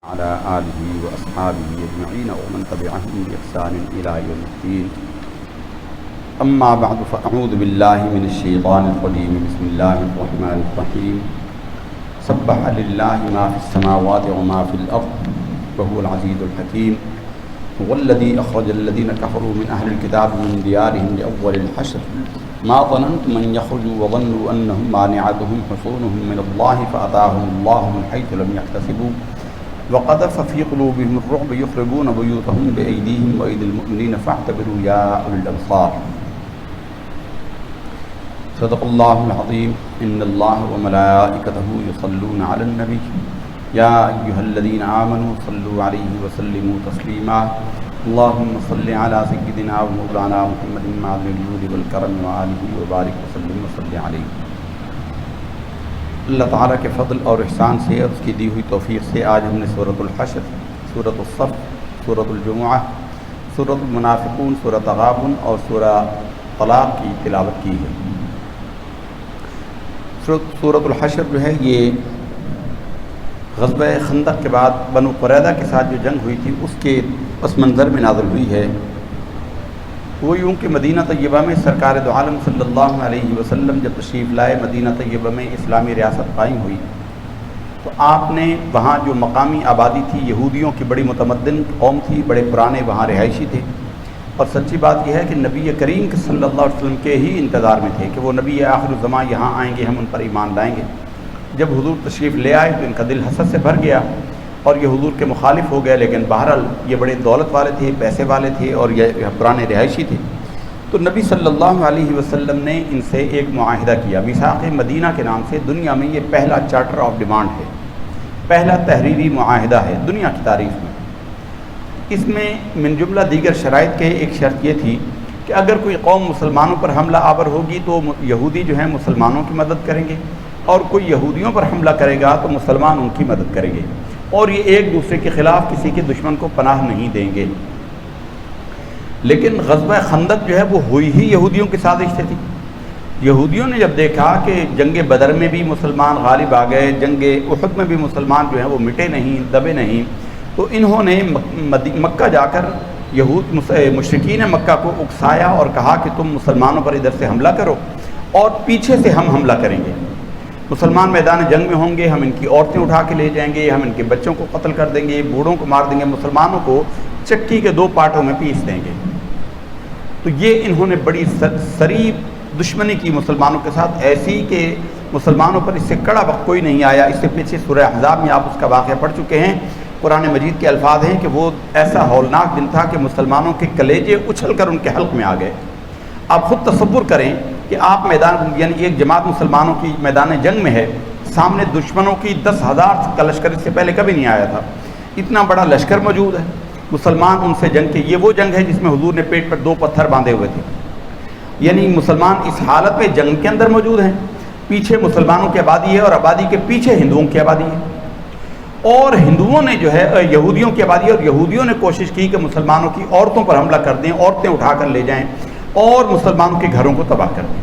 على آله وأصحابه أجمعين ومن تبعهم بإحسان إلى يوم الدين. أما بعد فأعوذ بالله من الشيطان الرجيم. بسم الله الرحمن الرحيم. سبح لله ما في السماوات وما في الأرض وهو العزيز الحكيم. هو الذي أخرج الذين كفروا من أهل الكتاب من ديارهم لأول الحشر ما ظننتم أن يخرجوا وظنوا أنهم مانعتهم حصونهم من الله فأتاهم الله من حيث لم يحتسبوا وقذف في قلوبهم الرعب يخربون بيوتهم بأيديهم وأيدي المؤمنين فاعتبروا يا أولي الأبصار. صدق الله العظيم. إن الله وملائكته يصلون على النبي يا أيها الذين آمنوا صلوا عليه وسلموا تسليما. اللهم صل على سيدنا ومولانا محمد معدن الجود والكرم وآله وبارك وسلم وصل علیہ. اللہ تعالیٰ کے فضل اور احسان سے اور اس کی دی ہوئی توفیق سے آج ہم نے سورۃ الحشر، سورۃ الصف، سورۃ الجمعہ، سورۃ المنافقون، سورۃ تغابن اور سورہ طلاق کی تلاوت کی ہے. سورۃ الحشر جو ہے یہ غزوہ خندق کے بعد بنو قریظہ کے ساتھ جو جنگ ہوئی تھی اس کے پس منظر میں نازل ہوئی ہے. وہ یوں کہ مدینہ طیبہ میں سرکار دو عالم صلی اللہ علیہ وسلم جب تشریف لائے، مدینہ طیبہ میں اسلامی ریاست قائم ہوئی تو آپ نے وہاں جو مقامی آبادی تھی، یہودیوں کی بڑی متمدن قوم تھی، بڑے پرانے وہاں رہائشی تھے، اور سچی بات یہ ہے کہ نبی کریم صلی اللہ علیہ وسلم کے ہی انتظار میں تھے کہ وہ نبی آخر الزمان یہاں آئیں گے، ہم ان پر ایمان لائیں گے. جب حضور تشریف لے آئے تو ان کا دل حسد سے بھر گیا اور یہ حضور کے مخالف ہو گئے. لیکن بہرحال یہ بڑے دولت والے تھے، پیسے والے تھے اور یہ پرانے رہائشی تھے. تو نبی صلی اللہ علیہ وسلم نے ان سے ایک معاہدہ کیا، میثاق مدینہ کے نام سے. دنیا میں یہ پہلا چارٹر آف ڈیمانڈ ہے، پہلا تحریری معاہدہ ہے دنیا کی تاریخ میں. اس میں من جملہ دیگر شرائط کے ایک شرط یہ تھی کہ اگر کوئی قوم مسلمانوں پر حملہ آور ہوگی تو یہودی جو ہیں مسلمانوں کی مدد کریں گے، اور کوئی یہودیوں پر حملہ کرے گا تو مسلمان ان کی مدد کریں گے، اور یہ ایک دوسرے کے خلاف کسی کے دشمن کو پناہ نہیں دیں گے. لیکن غزوہ خندق جو ہے وہ ہوئی ہی یہودیوں کی سازش سے تھی. یہودیوں نے جب دیکھا کہ جنگ بدر میں بھی مسلمان غالب آ گئے، جنگ احد میں بھی مسلمان جو ہیں وہ مٹے نہیں، دبے نہیں، تو انہوں نے مکہ جا کر مشرکین مکہ کو اکسایا اور کہا کہ تم مسلمانوں پر ادھر سے حملہ کرو اور پیچھے سے ہم حملہ کریں گے. مسلمان میدان جنگ میں ہوں گے، ہم ان کی عورتیں اٹھا کے لے جائیں گے، ہم ان کے بچوں کو قتل کر دیں گے، بوڑھوں کو مار دیں گے، مسلمانوں کو چکی کے 2 پارٹوں میں پیس دیں گے. تو یہ انہوں نے بڑی سریح دشمنی کی مسلمانوں کے ساتھ، ایسی کہ مسلمانوں پر اس سے کڑا وقت کوئی نہیں آیا. اس سے پیچھے سورہ احزاب میں آپ اس کا واقعہ پڑھ چکے ہیں. قرآن مجید کے الفاظ ہیں کہ وہ ایسا ہولناک دن تھا کہ مسلمانوں کے کلیجے اچھل کر ان کے حلق میں آ گئے. آپ خود تصور کریں کہ آپ میدان، یعنی ایک جماعت مسلمانوں کی میدان جنگ میں ہے، سامنے دشمنوں کی 10,000 کا لشکر اس سے پہلے کبھی نہیں آیا تھا، اتنا بڑا لشکر موجود ہے. مسلمان ان سے جنگ کے، یہ وہ جنگ ہے جس میں حضور نے پیٹ پر 2 پتھر باندھے ہوئے تھے. یعنی مسلمان اس حالت میں جنگ کے اندر موجود ہیں، پیچھے مسلمانوں کی آبادی ہے اور آبادی کے پیچھے ہندوؤں کی آبادی ہے، اور ہندوؤں نے جو ہے یہودیوں کی آبادی ہے، اور یہودیوں نے کوشش کی کہ مسلمانوں کی عورتوں پر حملہ کر دیں، عورتیں اٹھا کر لے جائیں اور مسلمانوں کے گھروں کو تباہ کر دیں.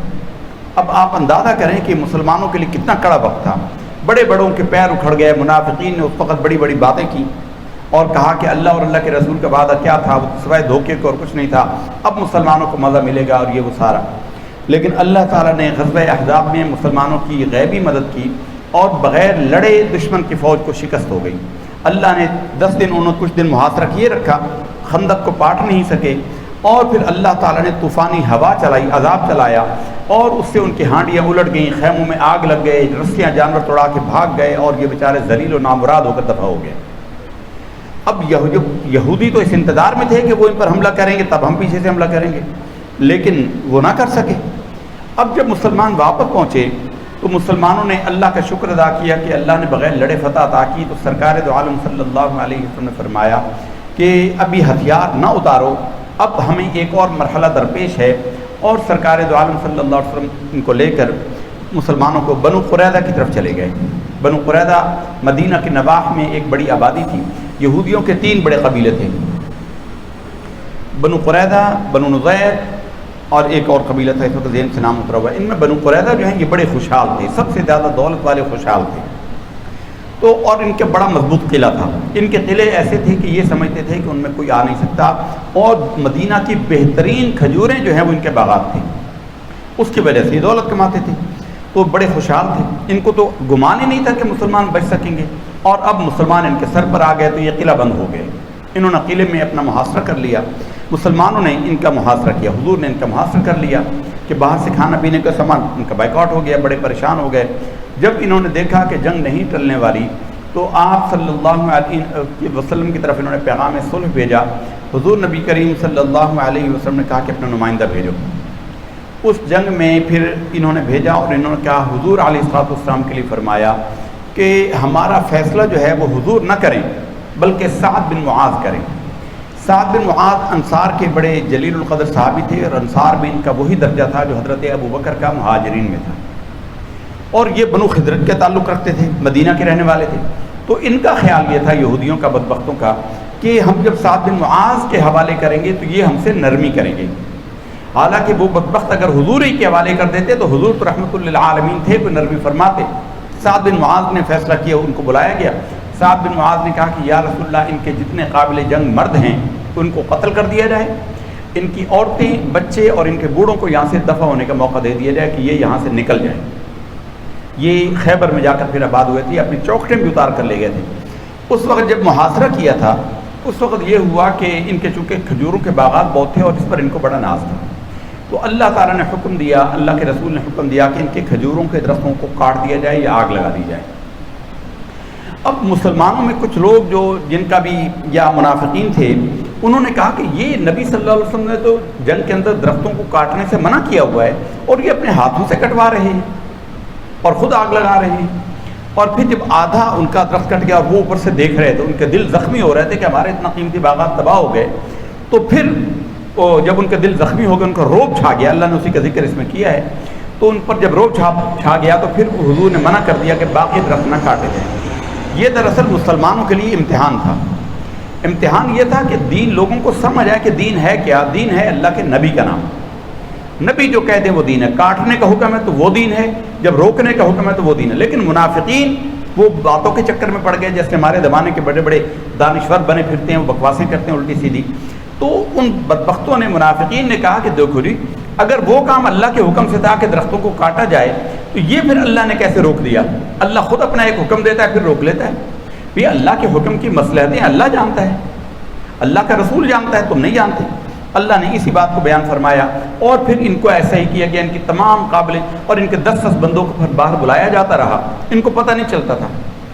اب آپ اندازہ کریں کہ مسلمانوں کے لیے کتنا کڑا وقت تھا. بڑے بڑوں کے پیر اکھڑ گئے. منافقین نے اس وقت بڑی بڑی باتیں کی اور کہا کہ اللہ اور اللہ کے رسول کا وعدہ کیا تھا، وہ سوائے دھوکے کو اور کچھ نہیں تھا، اب مسلمانوں کو مزہ ملے گا اور یہ وہ سارا. لیکن اللہ تعالیٰ نے غزوہ احزاب میں مسلمانوں کی غیبی مدد کی اور بغیر لڑے دشمن کی فوج کو شکست ہو گئی. اللہ نے 10 دن انہوں نے کچھ دن محاصرہ کیے رکھا، خندق کو پاٹ نہیں سکے، اور پھر اللہ تعالیٰ نے طوفانی ہوا چلائی، عذاب چلایا، اور اس سے ان کی ہانڈیاں الٹ گئیں، خیموں میں آگ لگ گئے، رسیاں جانور توڑا کے بھاگ گئے، اور یہ بیچارے ذلیل و نامراد ہو کر دفع ہو گئے. اب یہودی تو اس انتظار میں تھے کہ وہ ان پر حملہ کریں گے، تب ہم پیچھے سے حملہ کریں گے، لیکن وہ نہ کر سکے. اب جب مسلمان واپس پہنچے تو مسلمانوں نے اللہ کا شکر ادا کیا کہ اللہ نے بغیر لڑے فتح عطا کی. تو سرکار دو عالم صلی اللہ علیہ وسلم نے فرمایا کہ ابھی ہتھیار نہ اتارو، اب ہمیں ایک اور مرحلہ درپیش ہے. اور سرکار دو عالم صلی اللہ علیہ وسلم ان کو لے کر مسلمانوں کو بنو قریظہ کی طرف چلے گئے. بنو قریظہ مدینہ کے نواح میں ایک بڑی آبادی تھی. یہودیوں کے 3 بڑے قبیلے تھے، بنو قریظہ، بنو نضیر اور ایک اور قبیلہ تھا، اس وقت ذہن سے نام اترا ہوا ہے. ان میں بنو قریظہ جو ہیں یہ بڑے خوشحال تھے، سب سے زیادہ دولت والے خوشحال تھے. تو اور ان کے بڑا مضبوط قلعہ تھا، ان کے قلعے ایسے تھے کہ یہ سمجھتے تھے کہ ان میں کوئی آ نہیں سکتا، اور مدینہ کی بہترین کھجوریں جو ہیں وہ ان کے باغات تھے، اس کی وجہ سے یہ دولت کماتے تھے، تو بڑے خوشحال تھے۔ ان کو تو گمان ہی نہیں تھا کہ مسلمان بچ سکیں گے، اور اب مسلمان ان کے سر پر آ گئے تو یہ قلعہ بند ہو گئے۔ انہوں نے قلعے میں اپنا محاصرہ کر لیا، مسلمانوں نے ان کا محاصرہ کیا، حضور نے ان کا محاصرہ کر لیا کہ باہر سے کھانا پینے کا سامان ان کا بائیکاٹ ہو گیا، بڑے پریشان ہو گئے۔ جب انہوں نے دیکھا کہ جنگ نہیں ٹلنے والی تو آپ صلی اللہ علیہ وسلم کی طرف انہوں نے پیغام صلح بھیجا۔ حضور نبی کریم صلی اللہ علیہ وسلم نے کہا کہ اپنا نمائندہ بھیجو۔ اس جنگ میں پھر انہوں نے بھیجا اور انہوں نے کہا، حضور علیہ الصلوۃ والسلام کے لیے فرمایا کہ ہمارا فیصلہ جو ہے وہ حضور نہ کریں بلکہ سعد بن معاذ کریں۔ سعد بن معاذ انصار کے بڑے جلیل القدر صحابی تھے، اور انصار میں ان کا وہی درجہ تھا جو حضرت ابو بکر کا مہاجرین میں تھا، اور یہ بنو خضرج کے تعلق رکھتے تھے، مدینہ کے رہنے والے تھے۔ تو ان کا خیال یہ تھا یہودیوں کا، بدبختوں کا، کہ ہم جب سعد بن معاذ کے حوالے کریں گے تو یہ ہم سے نرمی کریں گے۔ حالانکہ وہ بدبخت اگر حضور ہی کے حوالے کر دیتے تو حضور تو رحمت للعالمین تھے، کوئی نرمی فرماتے۔ سعد بن معاذ نے فیصلہ کیا، ان کو بلایا گیا۔ سعد بن معاذ نے کہا کہ یا رسول اللہ، ان کے جتنے قابل جنگ مرد ہیں ان کو قتل کر دیا جائے، ان کی عورتیں، بچے اور ان کے بوڑھوں کو یہاں سے دفع ہونے کا موقع دے دیا جائے کہ یہ یہاں سے نکل جائیں۔ یہ خیبر میں جا کر پھر آباد ہوئے تھے، اپنی چوکھٹیں بھی اتار کر لے گئے تھے۔ اس وقت جب محاصرہ کیا تھا اس وقت یہ ہوا کہ ان کے چونکہ کھجوروں کے باغات بہت تھے اور اس پر ان کو بڑا ناز تھا، تو اللہ تعالیٰ نے حکم دیا، اللہ کے رسول نے حکم دیا کہ ان کے کھجوروں کے درختوں کو کاٹ دیا جائے یا آگ لگا دی جائے۔ اب مسلمانوں میں کچھ لوگ جو جن کا بھی یا منافقین تھے، انہوں نے کہا کہ یہ نبی صلی اللہ علیہ وسلم نے تو جنگ کے اندر درختوں کو کاٹنے سے منع کیا ہوا ہے، اور یہ اپنے ہاتھوں سے کٹوا رہے ہیں اور خود آگ لگا رہے ہیں۔ اور پھر جب آدھا ان کا درخت کٹ گیا اور وہ اوپر سے دیکھ رہے تھے، ان کے دل زخمی ہو رہے تھے کہ ہمارے اتنا قیمتی باغات تباہ ہو گئے، تو پھر جب ان کے دل زخمی ہو گئے، ان کا روب چھا گیا، اللہ نے اسی کا ذکر اس میں کیا ہے، تو ان پر جب روب چھا گیا تو پھر حضور نے منع کر دیا کہ باقی درخت نہ کاٹے جائیں۔ یہ دراصل مسلمانوں کے لیے امتحان تھا۔ امتحان یہ تھا کہ دین لوگوں کو سمجھ آئے کہ دین ہے کیا، دین ہے اللہ کے نبی کا نام، نبی جو کہتے ہیں وہ دین ہے، کاٹنے کا حکم ہے تو وہ دین ہے، جب روکنے کا حکم ہے تو وہ دین ہے۔ لیکن منافقین وہ باتوں کے چکر میں پڑ گئے، جیسے ہمارے زمانے کے بڑے بڑے دانشور بنے پھرتے ہیں، وہ بکواسیں کرتے ہیں الٹی سیدھی۔ تو ان بدبختوں نے، منافقین نے کہا کہ دیکھو جی، اگر وہ کام اللہ کے حکم سے تھا کہ درختوں کو کاٹا جائے تو یہ پھر اللہ نے کیسے روک دیا؟ اللہ خود اپنا ایک حکم دیتا ہے پھر روک لیتا ہے۔ یہ اللہ کے حکم کی مصلحتیں اللہ جانتا ہے، اللہ کا رسول جانتا ہے، تم نہیں جانتے۔ اللہ نے اسی بات کو بیان فرمایا، اور پھر ان کو ایسا ہی کیا گیا، ان کی تمام قابل اور ان کے 10 بندوں کو پھر باہر بلایا جاتا رہا، ان کو پتہ نہیں چلتا تھا،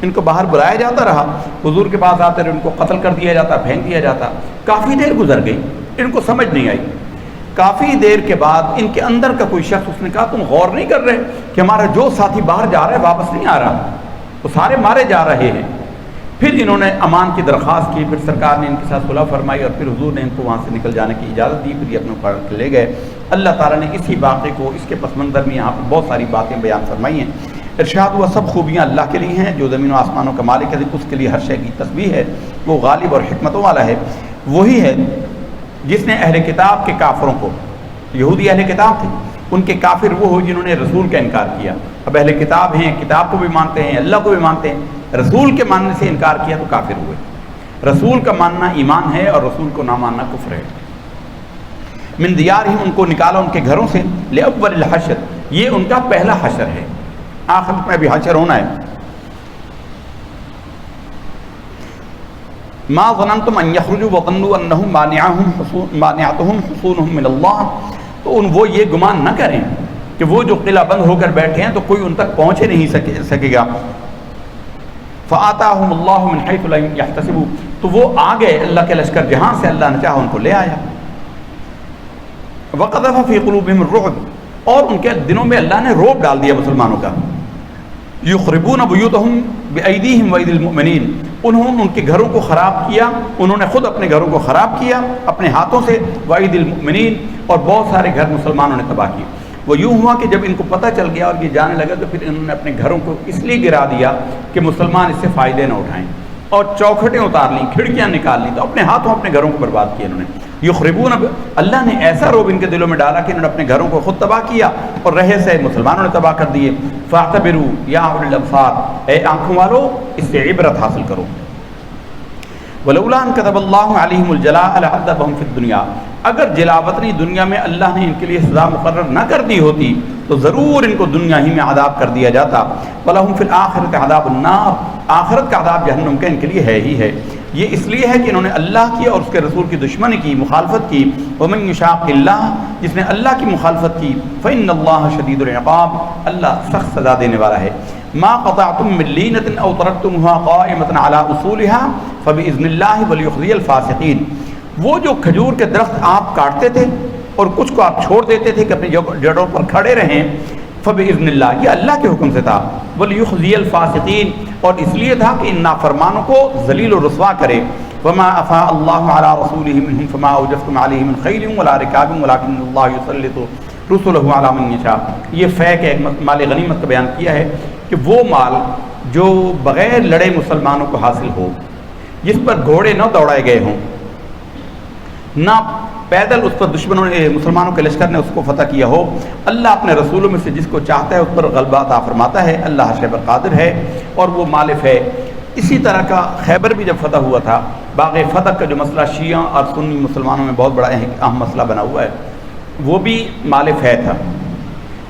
ان کو باہر بلایا جاتا رہا، حضور کے پاس آتے رہے، ان کو قتل کر دیا جاتا، پھینک دیا جاتا۔ کافی دیر گزر گئی، ان کو سمجھ نہیں آئی۔ کافی دیر کے بعد ان کے اندر کا کوئی شخص، اس نے کہا تم غور نہیں کر رہے کہ ہمارا جو ساتھی باہر جا رہا ہے واپس نہیں آ رہا، وہ سارے مارے جا رہے ہیں۔ پھر انہوں نے امان کی درخواست کی، پھر سرکار نے ان کے ساتھ صلح فرمائی، اور پھر حضور نے ان کو وہاں سے نکل جانے کی اجازت دی، پھر یہ اپنے پڑھ کے لے گئے۔ اللہ تعالیٰ نے اسی واقعے کو، اس کے پس منظر میں یہاں پر بہت ساری باتیں بیان فرمائی ہیں۔ ارشاد ہوا سب خوبیاں اللہ کے لیے ہیں جو زمین و آسمانوں کا مالک ہے، اس کے لیے ہر شے کی تسبیح ہے، وہ غالب اور حکمتوں والا ہے۔ وہی ہے جس نے اہل کتاب کے کافروں کو، یہودی اہل کتاب تھے، ان کے کافر وہ ہو جنہوں نے رسول کا انکار کیا۔ اب اہل کتاب ہیں، کتاب کو بھی مانتے ہیں، اللہ کو بھی مانتے ہیں، رسول کے ماننے سے انکار کیا تو کافر ہوئے۔ رسول کا ماننا ایمان ہے اور رسول کو نہ ماننا کفر ہے۔ من دیارہم، ان کو نکالا ان کے گھروں سے، لأول الحشر، یہ ان کا پہلا حشر ہے، آخرت میں بھی حشر ہونا ہے۔ ما ظننتم ان یخرجوا وظنوا انہم مانعتہم حصونہم من اللہ، تو وہ یہ گمان نہ کریں کہ وہ جو قلعہ بند ہو کر بیٹھے ہیں تو کوئی ان تک پہنچے نہیں سکے گا۔ فآتاہم اللہ من حیث لم یحتسبوا، تو وہ آ گئے اللہ کے لشکر جہاں سے اللہ نے چاہا ان کو لے آیا۔ وقذف فی قلوبہم الرعب، اور ان کے دنوں میں اللہ نے روب ڈال دیا مسلمانوں کا۔ یخربون بیوتہم بایدیہم وایدی المؤمنین، انہوں نے ان کے گھروں کو خراب کیا، انہوں نے خود اپنے گھروں کو خراب کیا اپنے ہاتھوں سے، وایدی المؤمنین، اور بہت سارے گھر مسلمانوں نے تباہ کیے۔ وہ یوں ہوا کہ جب ان کو پتہ چل گیا اور یہ جانے لگا تو پھر انہوں نے اپنے گھروں کو اس لیے گرا دیا کہ مسلمان اس سے فائدے نہ اٹھائیں۔ اور چوکھٹیں اتار لیں، کھڑکیاں نکال لیں، تو اپنے ہاتھوں اپنے گھروں کو برباد کیا انہوں نے۔ یخربون، اللہ نے ایسا روب ان کے دلوں میں ڈالا کہ انہوں نے اپنے گھروں کو خود تباہ کیا اور رہے سے مسلمانوں نے تباہ کر دیے۔ فاعتبروا یا اولي الابصار، اے آنکھوں والو اس سے عبرت حاصل کرو۔ ولولا ان كتب الله عليهم الجلاء لعذبهم في الدنيا، اگر جلاوطنی دنیا میں اللہ نے ان کے لیے سزا مقرر نہ کر دی ہوتی تو ضرور ان کو دنیا ہی میں عذاب کر دیا جاتا۔ ولهم في الآخرة عذاب النار، آخرت کا عذاب جہنم کا ان کے لیے ہے ہی ہے۔ یہ اس لیے ہے کہ انہوں نے اللہ کی اور اس کے رسول کی دشمنی کی، مخالفت کی۔ ومن يشاق اللہ، جس نے اللہ کی مخالفت کی، فإن اللہ شدید العقاب، اللہ سخت سزا دینے والا ہے۔ ما قطعتم من لینۃ او ترکتموها قائمۃ علی اصولها فبإذن اللہ وليخزي الفاسقین، وہ جو کھجور کے درخت آپ کاٹتے تھے اور کچھ کو آپ چھوڑ دیتے تھے کہ اپنی جڑوں پر کھڑے رہیں، فبإذن اللہ، یہ اللہ کے حکم سے تھا، ولیخزی الفاسقین، اور اس لیے تھا کہ ان نافرمانوں کو ذلیل و رسوا کرے۔ وما افاء اللہ علی رسولہ منہم فما اوجفتم علیہ من خیل ولا رکاب ولکن اللہ یسلط رسلہ علی من یشاء، یہ فیک ہے، مال غنیمت کا بیان کیا ہے کہ وہ مال جو بغیر لڑے مسلمانوں کو حاصل ہو، جس پر گھوڑے نہ دوڑائے گئے ہوں، نہ پیدل اس پر دشمنوں نے، مسلمانوں کے لشکر نے اس کو فتح کیا ہو، اللہ اپنے رسولوں میں سے جس کو چاہتا ہے اس پر غلبہ عطا فرماتا ہے، اللہ شیء قادر ہے اور وہ مالک ہے۔ اسی طرح کا خیبر بھی جب فتح ہوا تھا، باغ فتح کا جو مسئلہ شیعہ اور سنی مسلمانوں میں بہت بڑا اہم مسئلہ بنا ہوا ہے، وہ بھی مالک ہے تھا،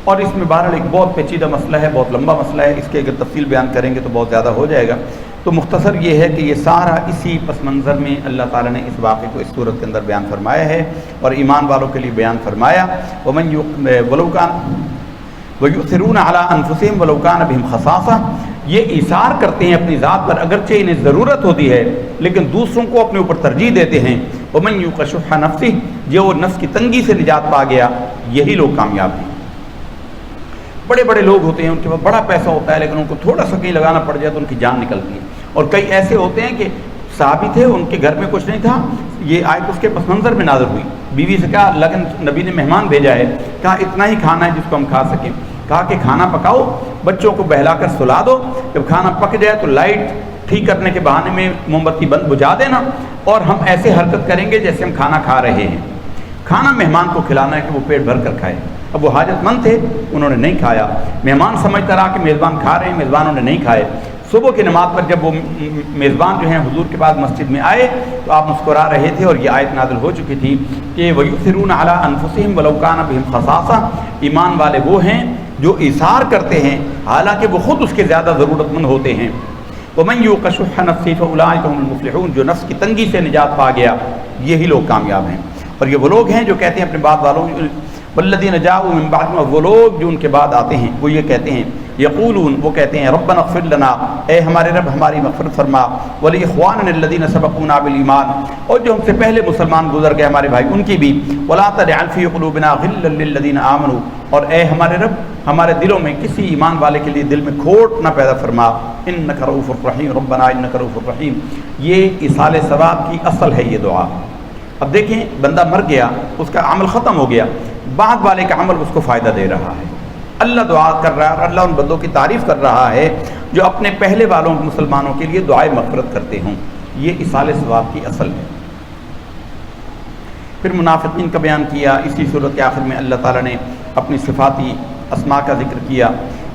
اور اس میں بہرحال ایک بہت پیچیدہ مسئلہ ہے، بہت لمبا مسئلہ ہے، اس کے اگر تفصیل بیان کریں گے تو بہت زیادہ ہو جائے گا۔ تو مختصر یہ ہے کہ یہ سارا اسی پس منظر میں اللہ تعالیٰ نے اس واقعے کو اس صورت کے اندر بیان فرمایا ہے اور ایمان والوں کے لیے بیان فرمایا۔ وَلَوْ كَانَ وَيُؤْثِرُونَ عَلَىٰ أَنفُسِهِمْ وَلَوْ كَانَ بِهِمْ خَصَاصَةٌ، یہ ایثار کرتے ہیں اپنی ذات پر اگرچہ انہیں ضرورت ہوتی ہے، لیکن دوسروں کو اپنے اوپر ترجیح دیتے ہیں۔ وَمَنْ يُوقَ شُحَّ نَفْسِهِ، جو نفس کی تنگی سے نجات پا گیا، یہی لوگ کامیاب ہیں۔ بڑے بڑے لوگ ہوتے ہیں، ان کے پاس بڑا پیسہ ہوتا ہے، لیکن ان کو تھوڑا سا کہیں لگانا پڑ جائے تو ان کی جان نکلتی ہے، اور کئی ایسے ہوتے ہیں کہ صحابی تھے، ان کے گھر میں کچھ نہیں تھا، یہ آیت اس کے پس منظر میں نازل ہوئی، بیوی سے کہا، لیکن نبی نے مہمان بھیجا ہے، کہا اتنا ہی کھانا ہے جس کو ہم کھا سکیں، کہا کہ کھانا پکاؤ، بچوں کو بہلا کر سلا دو، جب کھانا پک جائے تو لائٹ ٹھیک کرنے کے بہانے میں موم بتی بجھا دینا، اور ہم ایسے حرکت کریں گے جیسے ہم کھانا کھا رہے ہیں۔ کھانا مہمان کو کھلانا ہے کہ وہ پیٹ بھر کر کھائے۔ اب وہ حاجت مند تھے، انہوں نے نہیں کھایا، مہمان سمجھتا رہا کہ میزبان کھا رہے ہیں، میزبانوں نے نہیں کھائے۔ صبح کی نماز پر جب وہ میزبان جو ہیں حضور کے بعد مسجد میں آئے تو آپ مسکرا رہے تھے، اور یہ آیت نازل ہو چکی تھی کہ وَيُؤْثِرُونَ عَلَىٰ أَنفُسِهِمْ وَلَوْ كَانَ بِهِمْ خَصَاصَةٌ، ایمان والے وہ ہیں جو ایثار کرتے ہیں حالانکہ وہ خود اس کے زیادہ ضرورت مند ہوتے ہیں۔ وَمَنْ يُوقَ شُحَّ نَفْسِهِ فَأُولَٰئِكَ هُمُ الْمُفْلِحُونَ، جو نفس کی تنگی سے نجات پا گیا یہی لوگ کامیاب ہیں۔ اور یہ وہ لوگ ہیں جو کہتے ہیں اپنے بعد والوں، والذین جاءوا من بعدهم، وہ لوگ جو ان کے بعد آتے ہیں وہ یہ کہتے ہیں، یقولون، وہ کہتے ہیں، ربنا اغفر لنا، اے ہمارے رب ہماری مغفرت فرما، ولاخواننا الذین سبقونا بالایمان، اور جو ہم سے پہلے مسلمان گزر گئے ہمارے بھائی ان کی بھی، ولا تجعل فی قلوبنا غلا للذین آمنوا، اور اے ہمارے رب ہمارے دلوں میں کسی ایمان والے کے لیے دل میں کھوٹ نہ پیدا فرما، انک رؤوف الرحیم، ربنا انک رؤوف الرحیم۔ یہ ایصال ثواب کی اصل ہے یہ دعا۔ اب دیکھیں بندہ مر گیا، اس کا عمل ختم ہو گیا، بعد والے کا عمل اس کو فائدہ دے رہا ہے، اللہ دعا کر رہا ہے، اللہ ان بندوں کی تعریف کر رہا ہے جو اپنے پہلے والوں مسلمانوں کے لیے دعائے مغفرت کرتے ہوں۔ یہ ایصال ثواب کی اصل ہے۔ پھر منافقین کا بیان کیا، اسی صورت کے آخر میں اللہ تعالیٰ نے اپنی صفاتی اسماء کا ذکر کیا۔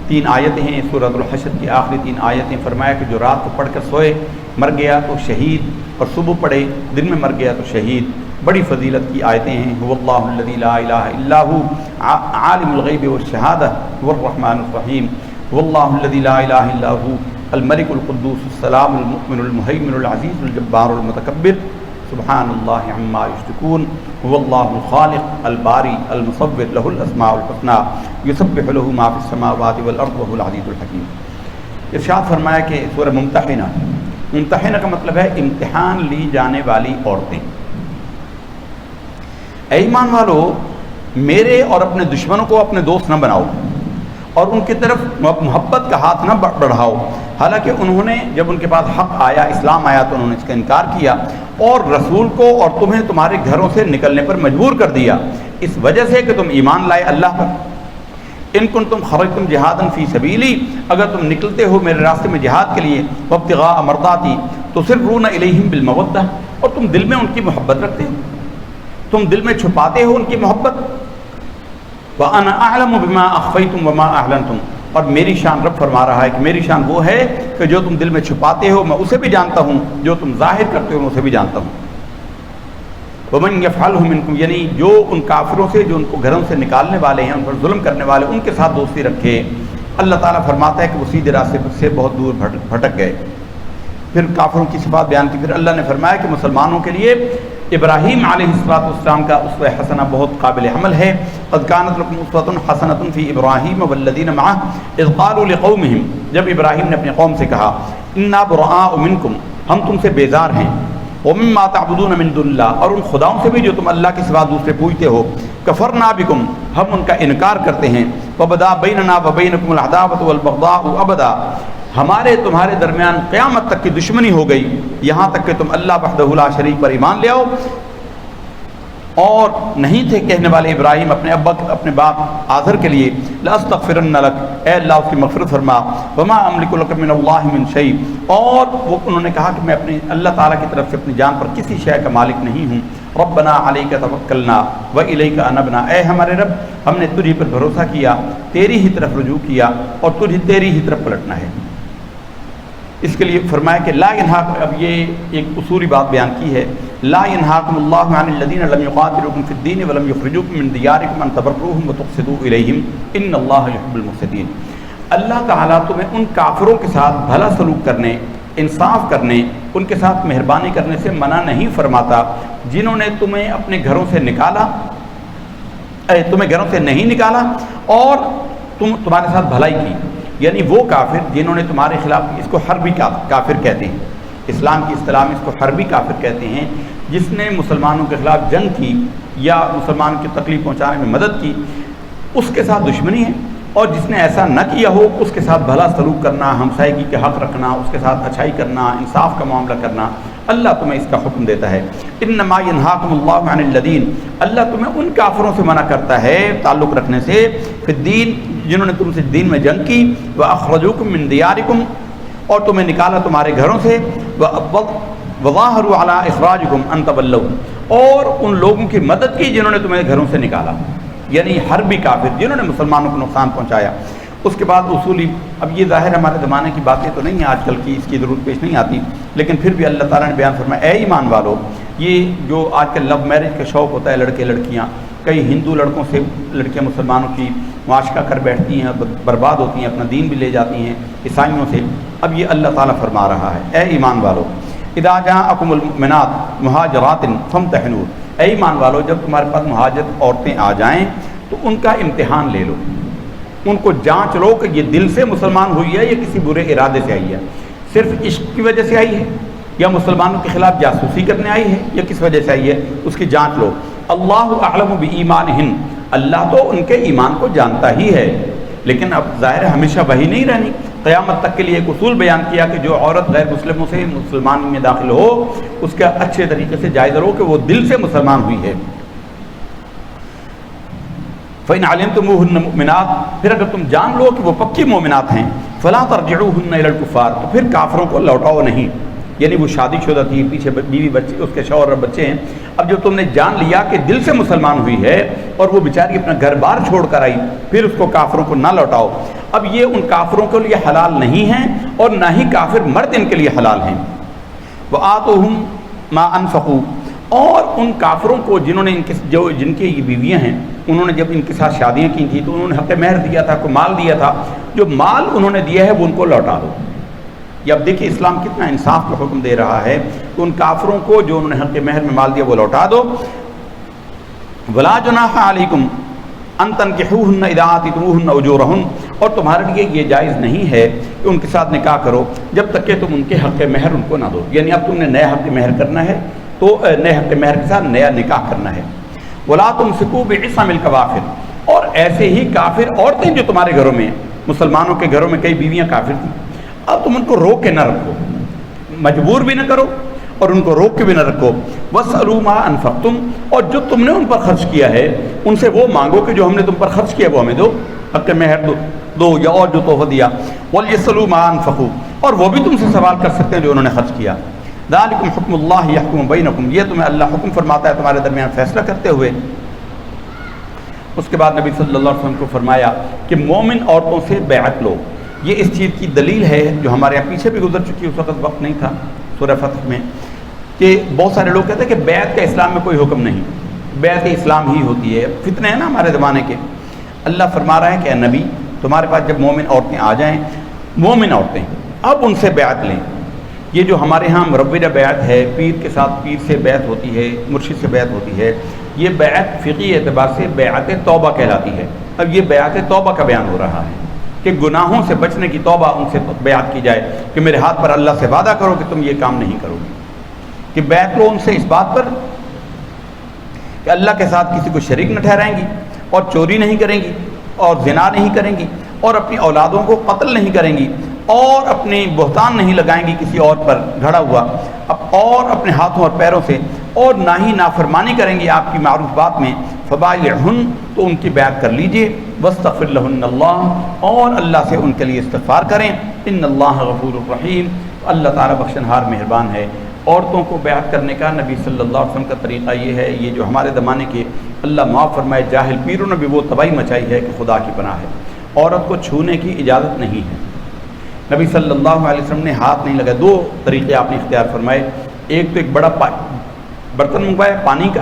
3 آیتیں ہیں سورۃ الحشر کی، آخری 3 آیتیں، فرمایا کہ جو رات کو پڑھ کر سوئے مر گیا تو شہید، اور صبح پڑھے دن میں مر گیا تو شہید۔ بڑی فضیلت کی آیتیں ہیں۔ هو اللہ الذی لا الہ الا هو عالم الغیب والشہادہ هو الرحمن الرحیم، هو اللہ الذی لا الہ الا هو الملک القدوس السلام المؤمن المہیمن العزیز الجبار المتکبر سبحان اللہ عما یشرکون، هو اللہ الخالق الباری المصور له الاسماء الحسنى یسبح له ما فی السماوات والارض وهو العزیز الحکیم۔ ارشاد فرمایا کہ سورہ ممتحنہ، ممتحنہ کا مطلب ہے امتحان لی جانے والی عورتیں۔ اے ایمان والو، میرے اور اپنے دشمنوں کو اپنے دوست نہ بناؤ اور ان کی طرف محبت کا ہاتھ نہ بڑھاؤ، حالانکہ انہوں نے جب ان کے پاس حق آیا، اسلام آیا تو انہوں نے اس کا انکار کیا اور رسول کو اور تمہیں تمہارے گھروں سے نکلنے پر مجبور کر دیا، اس وجہ سے کہ تم ایمان لائے اللہ پر۔ ان کنتم خرجتم جہادا فی سبیلی، اگر تم نکلتے ہو میرے راستے میں جہاد کے لیے، وابتغاء مرضاتی تسرون الیہم بالمودہ، اور تم دل میں ان کی محبت رکھتے ہو، تم دل میں چھپاتے ہو ان کی محبت، وَأَنَا أَعْلَمُ بِمَا أَخْفَيْتُمْ وَمَا أَعْلَنْتُمْ، اور میری شان، رب فرما رہا ہے کہ میری شان وہ ہے کہ جو تم دل میں چھپاتے ہو میں اسے بھی جانتا ہوں، جو تم ظاہر کرتے ہو میں اسے بھی جانتا ہوں۔ وَمَنْ يَفْعَلْهُ مِنْكُمْ، یعنی جو ان کافروں سے، جو ان کو گھروں سے نکالنے والے ہیں، ان پر ظلم کرنے والے، ان کے ساتھ دوستی رکھے۔ اللہ تعالیٰ فرماتا ہے کہ وہ سیدھے راستے سے بہت دور بھٹک گئے۔ پھر کافروں کی صفات بیان کی، پھر اللہ نے فرمایا کہ مسلمانوں کے لیے ابراہیم علیہ السلام کا اسوہ حسنہ بہت قابل عمل ہے۔ قد کانت لکم اسوۃ حسنۃ فی ابراہیم والذین معہ اذ قالوا لقومہم، جب ابراہیم نے اپنے قوم سے کہا انا براء منکم، ہم تم سے بیزار ہیں، ومما تعبدون من دون اللہ، اور ان خداؤں سے بھی جو تم اللہ کے سوا دوسرے پوجتے ہو، کفرنا بکم، ہم ان کا انکار کرتے ہیں، وبدا بیننا وبینکم العداوۃ والبغضاء ابدا، ہمارے تمہارے درمیان قیامت تک کی دشمنی ہو گئی، یہاں تک کہ تم اللہ وحدہ لا شریک پر ایمان لے آؤ۔ اور نہیں تھے کہنے والے ابراہیم اپنے باپ آزر کے لیے لاستغفرن لک، اے اللہ اس کی مغفرت فرما، وما املک لک من اللہ من شیء، اور وہ انہوں نے کہا کہ میں اپنے اللہ تعالیٰ کی طرف سے اپنی جان پر کسی شے کا مالک نہیں ہوں۔ ربنا علیک توکلنا والیک انبنا، اے ہمارے رب ہم نے تجھ ہی پر بھروسہ کیا، تیری ہی طرف رجوع کیا، اور تیری ہی طرف پلٹنا ہے۔ اس کے لیے فرمایا کہ لا ینہاکم، اب یہ ایک اصولی بات بیان کی ہے، لا ینہاکم اللہ عن الذین لم یقاتلوکم فی الدین ولم یخرجوکم من دیارکم ان تبروہم وتقسطوا الیہم ان اللہ یحب المقسطین۔ اللہ تعالیٰ تمہیں ان کافروں کے ساتھ بھلا سلوک کرنے، انصاف کرنے، ان کے ساتھ مہربانی کرنے سے منع نہیں فرماتا جنہوں نے تمہیں اپنے گھروں سے نکالا، تمہیں گھروں سے نہیں نکالا اور تمہارے ساتھ بھلائی کی، یعنی وہ کافر جنہوں نے تمہارے خلاف، اس کو حربی کافر کہتے ہیں، اسلام کی اصطلاح میں اس کو حربی کافر کہتے ہیں، جس نے مسلمانوں کے خلاف جنگ کی یا مسلمانوں کی تکلیف پہنچانے میں مدد کی، اس کے ساتھ دشمنی ہے۔ اور جس نے ایسا نہ کیا ہو اس کے ساتھ بھلا سلوک کرنا، ہمسائیگی کے حق رکھنا، اس کے ساتھ اچھائی کرنا، انصاف کا معاملہ کرنا، اللہ تمہیں اس کا حکم دیتا ہے۔ انما ینہاکم اللہ عن الذین، اللہ تمہیں ان کافروں سے منع کرتا ہے تعلق رکھنے سے، فی الدین، جنہوں نے تم سے دین میں جنگ کی، واخرجوکم من دیارکم، اور تمہیں نکالا تمہارے گھروں سے، وظاہروا علی اخراجکم ان تولوا، اور ان لوگوں کی مدد کی جنہوں نے تمہیں گھروں سے نکالا، یعنی حربی کافر جنہوں نے مسلمانوں کو نقصان پہنچایا۔ اس کے بعد اصولی، اب یہ ظاہر ہمارے زمانے کی باتیں تو نہیں ہیں، آج کل کی اس کی ضرورت پیش نہیں آتی، لیکن پھر بھی اللہ تعالیٰ نے بیان فرمایا، اے ایمان والو، یہ جو آج کل لو میرج کا شوق ہوتا ہے، لڑکے لڑکیاں، کئی ہندو لڑکوں سے لڑکیاں مسلمانوں کی معاشقہ کر بیٹھتی ہیں، برباد ہوتی ہیں، اپنا دین بھی لے جاتی ہیں عیسائیوں سے۔ اب یہ اللہ تعالیٰ فرما رہا ہے، اے ایمان والو، اذا جاءکم المؤمنات مہاجرات فامتحنوا، اے ایمان والو، جب تمہارے پاس مہاجر عورتیں آ جائیں تو ان کا امتحان لے لو، ان کو جانچ لو کہ یہ دل سے مسلمان ہوئی ہے یا کسی برے ارادے سے آئی ہے، صرف عشق کی وجہ سے آئی ہے یا مسلمانوں کے خلاف جاسوسی کرنے آئی ہے یا کس وجہ سے آئی ہے، اس کی جانچ لو۔ اللہ اعلم بایمانہن، اللہ تو ان کے ایمان کو جانتا ہی ہے، لیکن اب ظاہر ہے ہمیشہ وہی نہیں رہنی، قیامت تک کے لیے ایک اصول بیان کیا کہ جو عورت غیر مسلموں سے مسلمان میں داخل ہو اس کا اچھے طریقے سے جائزہ لو کہ وہ دل سے مسلمان ہوئی ہے۔ فَإِنْ عَلِمْتُمُوهُنَّ مُؤْمِنَاتٍ، پھر اگر تم جان لو کہ وہ پکی مومنات ہیں، فَلَا تَرْجِعُوهُنَّ إِلَى الْكُفَّارِ، تو پھر کافروں کو لوٹاؤ نہیں، یعنی وہ شادی شدہ تھی، پیچھے بیوی بچے، اس کے شوہر اور بچے ہیں، اب جب تم نے جان لیا کہ دل سے مسلمان ہوئی ہے اور وہ بیچاری اپنا گھر بار چھوڑ کر آئی، پھر اس کو کافروں کو نہ لوٹاؤ۔ اب یہ ان کافروں کے لیے حلال نہیں ہیں اور نہ ہی کافر مرد ان کے لیے حلال ہیں۔ وَآتُوهُمْ مَا أَنفَقُوا، اور ان کافروں کو جنہوں نے جن کی یہ بیویاں ہیں، انہوں نے جب ان کے ساتھ شادیاں کی تھیں تو انہوں نے حق مہر دیا تھا، کوئی مال دیا تھا، جو مال انہوں نے دیا ہے وہ ان کو لوٹا دو۔ یہ اب دیکھیں اسلام کتنا انصاف کا حکم دے رہا ہے کہ ان کافروں کو جو انہوں نے حق مہر میں مال دیا وہ لوٹا دو۔ وَلَا جُنَاحَ عَلَيْكُمْ أَن تَنكِحُوهُنَّ إِذَا آتَيْتُمُوهُنَّ أُجُورَهُنَّ، اور تمہارے لیے یہ جائز نہیں ہے کہ ان کے ساتھ نکاح کرو جب تک کہ تم ان کے حق مہر ان کو نہ دو، یعنی اب تم نے نیا حق مہر کرنا ہے تو نئے حق مہر کے ساتھ نیا نکاح کرنا ہے۔ وَلَا تُمْسِكُوا بِعِصَمِ الْكَوَافِرِ، اور ایسے ہی کافر عورتیں جو تمہارے گھروں میں، مسلمانوں کے گھروں میں کئی بیویاں کافر تھیں، اب تم ان کو روک کے نہ رکھو، مجبور بھی نہ کرو اور ان کو روک کے بھی نہ رکھو۔ وَاسْأَلُوا مَا أَنفَقْتُمْ، اور جو تم نے ان پر خرچ کیا ہے ان سے وہ مانگو کہ جو ہم نے تم پر خرچ کیا وہ ہمیں دو۔ حق مہر دو یا اور جو تحفہ دیا، وَلْيَسْأَلُوا مَا أَنفَقُوا، اور وہ بھی تم سے سوال کر سکتے ہیں جو انہوں نے خرچ کیا۔ ذَلِكُمْ حُکْمُ اللَّهِ يَحْكُمُ بَيْنَكُمْ، یہ تمہیں اللہ حکم فرماتا ہے تمہارے درمیان فیصلہ کرتے ہوئے۔ اس کے بعد نبی صلی اللہ علیہ وسلم کو فرمایا کہ مومن عورتوں سے بیعت لو۔ یہ اس چیز کی دلیل ہے جو ہمارے یہاں پیچھے بھی گزر چکی، اس وقت وقت نہیں تھا سورہ فتح میں، کہ بہت سارے لوگ کہتے ہیں کہ بیعت کا اسلام میں کوئی حکم نہیں، بیعت اسلام ہی ہوتی ہے، فتنے ہیں نا ہمارے زمانے کے۔ اللہ فرما رہا ہے کہ اے نبی تمہارے پاس جب مومن عورتیں آ جائیں، مومن عورتیں، اب ان سے بیعت لیں۔ یہ جو ہمارے ہاں مروجہ بیعت ہے، پیر کے ساتھ پیر سے بیعت ہوتی ہے، مرشد سے بیعت ہوتی ہے، یہ بیعت فقہی اعتبار سے بیعت توبہ کہلاتی ہے۔ اب یہ بیعت توبہ کا بیان ہو رہا ہے کہ گناہوں سے بچنے کی توبہ ان سے بیعت کی جائے کہ میرے ہاتھ پر اللہ سے وعدہ کرو کہ تم یہ کام نہیں کرو گے، کہ بیعت لو ان سے اس بات پر کہ اللہ کے ساتھ کسی کو شریک نہ ٹھہرائیں گی، اور چوری نہیں کریں گی، اور زنا نہیں کریں گی، اور اپنی اولادوں کو قتل نہیں کریں گی، اور اپنی بہتان نہیں لگائیں گی کسی اور پر گھڑا ہوا، اور اپنے ہاتھوں اور پیروں سے، اور نہ ہی نافرمانی کریں گی آپ کی معروف بات میں، فبایعہن، تو ان کی بیعت کر لیجئے، واستغفر لہن اللہ، اور اللہ سے ان کے لیے استغفار کریں، ان اللہ غفور الرحیم، اللہ تعالیٰ بخشنہار مہربان ہے۔ عورتوں کو بیعت کرنے کا نبی صلی اللہ علیہ وسلم کا طریقہ یہ ہے، یہ جو ہمارے زمانے کے اللہ معاف فرمائے جاہل پیروں نے بھی وہ تباہی مچائی ہے کہ خدا کی پناہ ہے، عورت کو چھونے کی اجازت نہیں ہے۔ نبی صلی اللہ علیہ وسلم نے ہاتھ نہیں لگائے، دو طریقے آپ نے اختیار فرمائے، ایک تو ایک بڑا برتن منگوایا پانی کا،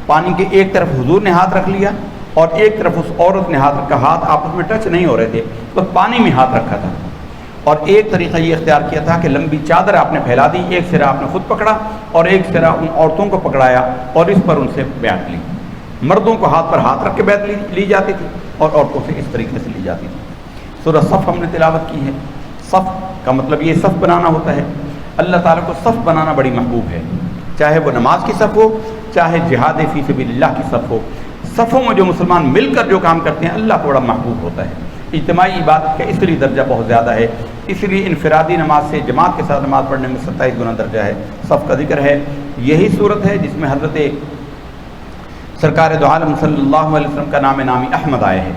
پانی کے ایک طرف حضور نے ہاتھ رکھ لیا اور ایک طرف اس عورت نے ہاتھ رکھا، ہاتھ آپس میں ٹچ نہیں ہو رہے تھے، بس پانی میں ہاتھ رکھا تھا۔ اور ایک طریقہ یہ اختیار کیا تھا کہ لمبی چادر آپ نے پھیلا دی، ایک سرا آپ نے خود پکڑا اور ایک سرا ان عورتوں کو پکڑایا اور اس پر ان سے بیعت لی۔ مردوں کو ہاتھ پر ہاتھ رکھ کے بیعت لی جاتی تھی اور عورتوں سے اس طریقے سے لی جاتی تھی۔ سورہ صف ہم نے تلاوت کی ہے، صف کا مطلب یہ صف بنانا ہوتا ہے۔ اللہ تعالیٰ کو صف بنانا بڑی محبوب ہے، چاہے وہ نماز کی صف ہو، چاہے جہاد فی سبیل اللہ کی صف ہو۔ صفوں میں جو مسلمان مل کر جو کام کرتے ہیں اللہ کو بڑا محبوب ہوتا ہے۔ اجتماعی عبادت کا اس لیے درجہ بہت زیادہ ہے، اس لیے انفرادی نماز سے جماعت کے ساتھ نماز پڑھنے میں 27 گنا درجہ ہے۔ صف کا ذکر ہے، یہی صورت ہے جس میں حضرت سرکار دو عالم صلی اللہ علیہ وسلم کا نام نامی احمد آئے ہیں۔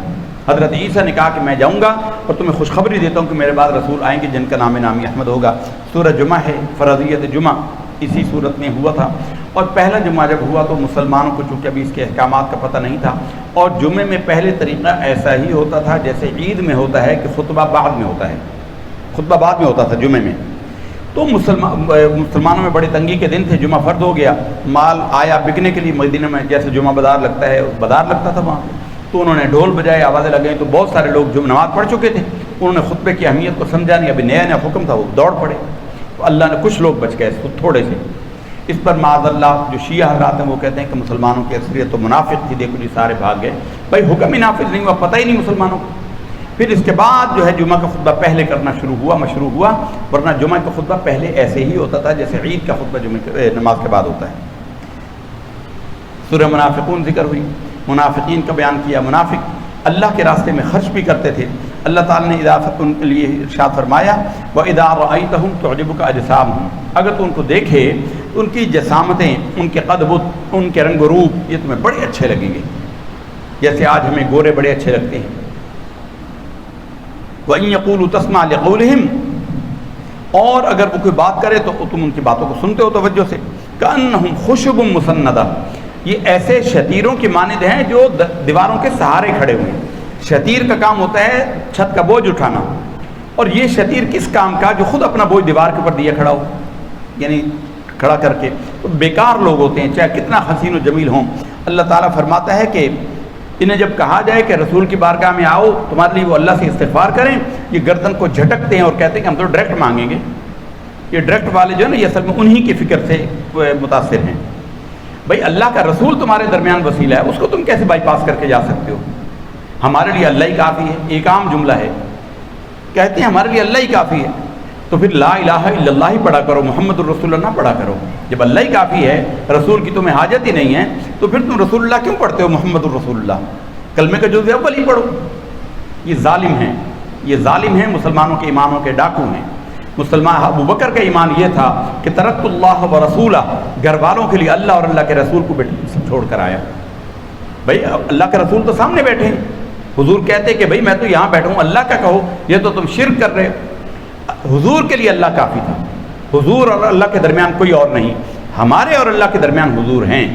حضرت عیسیٰ نے کہا کہ میں جاؤں گا اور تمہیں خوشخبری دیتا ہوں کہ میرے بعد رسول آئیں گے جن کا نام نامی احمد ہوگا۔ سورہ جمعہ ہے، فرضیت جمعہ اسی صورت میں ہوا تھا، اور پہلا جمعہ جب ہوا تو مسلمانوں کو چونکہ ابھی اس کے احکامات کا پتہ نہیں تھا، اور جمعے میں پہلے طریقہ ایسا ہی ہوتا تھا جیسے عید میں ہوتا ہے کہ خطبہ بعد میں ہوتا ہے، خطبہ بعد میں ہوتا تھا جمعے میں۔ تو مسلمانوں میں بڑی تنگی کے دن تھے، جمعہ فرض ہو گیا، مال آیا بکنے کے لیے مدینہ میں، جیسے جمعہ بازار لگتا ہے بازار لگتا تھا وہاں، تو انہوں نے ڈھول بجائے، آوازیں لگائیں، تو بہت سارے لوگ جو نماز پڑھ چکے تھے انہوں نے خطبے کی اہمیت کو سمجھا نہیں، ابھی نیا حکم تھا، وہ دوڑ پڑے، تو اللہ نے کچھ لوگ بچ گئے تھوڑے سے۔ اس پر معاذ اللہ جو شیعہ حضرات ہیں وہ کہتے ہیں کہ مسلمانوں کی اکثریت تو منافق تھی، دیکھو جی سارے بھاگ گئے، بھائی حکم ہی نافذ نہیں ہوا، پتہ ہی نہیں مسلمانوں کو۔ پھر اس کے بعد جو ہے جمعہ کا خطبہ پہلے کرنا مشروع ہوا، ورنہ جمعہ کا خطبہ پہلے ایسے ہی ہوتا تھا جیسے عید کا خطبہ نماز کے بعد ہوتا ہے۔ سورہ منافقون ذکر ہوئی، منافقین کا بیان کیا۔ منافق اللہ کے راستے میں خرچ بھی کرتے تھے، اللہ تعالیٰ نے اضافت ان کے لیے ارشاد فرمایا، وَإِذَا رَأَيْتَهُمْ تُعْجِبُكَ أَجْسَامُهُمْ، اگر تو ان کو دیکھے ان کی جسامتیں، ان کے قد بت، ان کے رنگ و روپ یہ تمہیں بڑے اچھے لگیں گے، جیسے آج ہمیں گورے بڑے اچھے لگتے ہیں۔ وَإِن يَقُولُوا تَسْمَعْ لِقَوْلِهِمْ، اور اگر وہ کوئی بات کرے تو تم ان کی باتوں کو سنتے ہو توجہ سے، كَأَنَّهُمْ خُشُبٌ مُّسَنَّدَةٌ، یہ ایسے شتیروں کی مانند ہیں جو دیواروں کے سہارے کھڑے ہوئے ہیں۔ شتیر کا کام ہوتا ہے چھت کا بوجھ اٹھانا، اور یہ شتیر کس کام کا؟ جو خود اپنا بوجھ دیوار کے اوپر دیا کھڑا ہو، یعنی کھڑا کر کے، تو بیکار لوگ ہوتے ہیں چاہے کتنا حسین و جمیل ہوں۔ اللہ تعالیٰ فرماتا ہے کہ انہیں جب کہا جائے کہ رسول کی بارگاہ میں آؤ تمہارے لیے وہ اللہ سے استغفار کریں، یہ گردن کو جھٹکتے ہیں اور کہتے ہیں کہ ہم تو ڈائریکٹ مانگیں گے۔ یہ ڈائریکٹ والے جو ہے نا یہ اصل میں انہی کی فکر سے متاثر ہیں۔ بھائی اللہ کا رسول تمہارے درمیان وسیلہ ہے، اس کو تم کیسے بائی پاس کر کے جا سکتے ہو؟ ہمارے لیے اللہ ہی کافی ہے، ایک عام جملہ ہے، کہتے ہیں ہمارے لیے اللہ ہی کافی ہے، تو پھر لا الہ الا اللہ ہی پڑھا کرو، محمد الرسول اللہ نہ پڑھا کرو۔ جب اللہ ہی کافی ہے، رسول کی تمہیں حاجت ہی نہیں ہے، تو پھر تم رسول اللہ کیوں پڑھتے ہو؟ محمد الرسول اللہ کلمے کا جزء اول ہی پڑھو۔ یہ ظالم ہیں، یہ ظالم ہیں، مسلمانوں کے ایمانوں کے ڈاکو ہیں۔ مسلمان ابو بکر کا ایمان یہ تھا کہ ترکت اللہ و رسولہ، گھر والوں کے لیے اللہ اور اللہ کے رسول کو چھوڑ کر آیا۔ بھائی اللہ کے رسول تو سامنے بیٹھے ہیں، حضور کہتے کہ بھئی میں تو یہاں بیٹھا ہوں، اللہ کا کہو، یہ تو تم شرک کر رہے ہو۔ حضور کے لیے اللہ کافی تھا، حضور اور اللہ کے درمیان کوئی اور نہیں، ہمارے اور اللہ کے درمیان حضور ہیں،